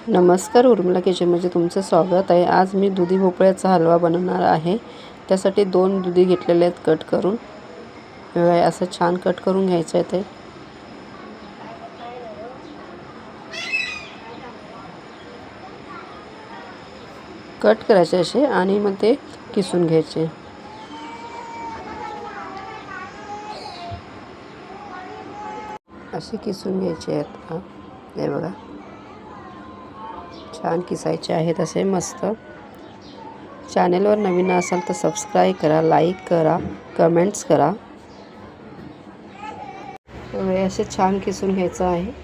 नमस्कार, उर्मिला किचनमध्ये तुमचं स्वागत आहे। आज मी दुधी भोपळ्याचा हलवा बनवणार आहे। त्यासाठी 2 दुधी घेतलेले आहेत कट करून। हे असं छान कट करून घ्यायचं आहे। ते कट करायचे असे आणि मग ते किसून घ्यायचे। असे किसून घ्यायचे आहेत। हे बघा, छान किसायचे आहेत असे मस्त। चॅनलवर नवीन असाल तर सबस्क्राइब करा, लाईक करा, कमेंट्स करा। हे असे छान किसून घ्यायचं आहे।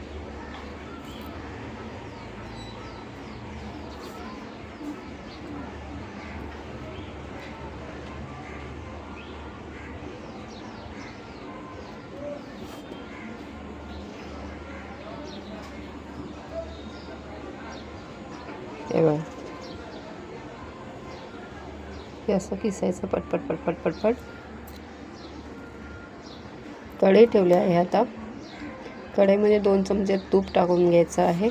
हे बघा, हे असं किसायचं पटपट पटपट पटपट। कढई ठेवली आहे। आता कढईमध्ये 2 चमचे तूप टाकून घ्यायचं आहे।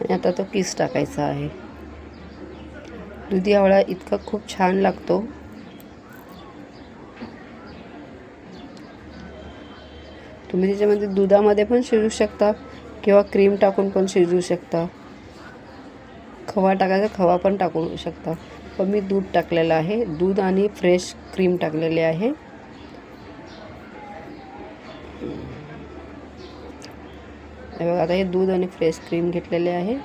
आणि आता तो किस टाकायचा आहे। दुधी आवळा इतका खूप छान लागतो। तुम्ही त्याच्यामध्ये दुधामध्ये पण शिजवू शकता किंवा क्रीम टाकून पण शिजवू शकता। खवा टाकायचा, खवा पण टाकू शकता। पण मी दूध टाकलेलं आहे। दूध आणि फ्रेश क्रीम टाकलेली आहे। हे बघा, आता हे दूध आणि फ्रेश क्रीम घेतलेले आहे।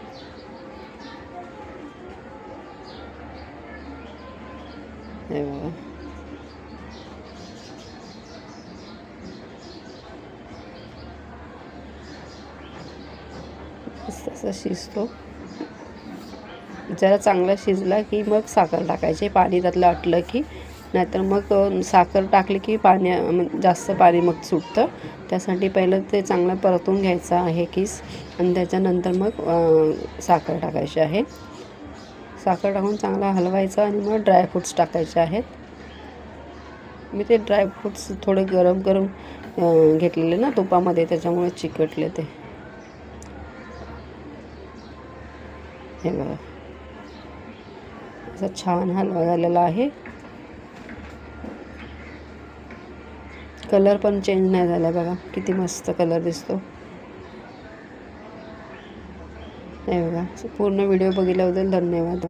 हे बघा, असं शिजतो। जरा चांगला शिजला की मग साखर टाकायची। पाणी त्यातलं आटलं की, नाहीतर मग साखर टाकली की जास्त पाणी मग सुटतं। त्यासाठी पहिलं ते चांगलं परतून घ्यायचं आहे किस, आणि त्याच्यानंतर मग साखर टाकायची आहे। साखर टाकून चांगला हलवायचा आणि मग ड्रायफ्रूट्स टाकायचे आहेत। मी ते ड्रायफ्रूट्स थोडे गरम करून घेतलेले ना तुपामध्ये, त्याच्यामुळे चिकटले ते। हे बघा, असा छान हलवा झालेला आहे। कलर पण चेंज नाही झाला बघा, किती मस्त कलर दिसतो। हे बघा, पूर्ण व्हिडिओ बघितल्याबद्दल धन्यवाद।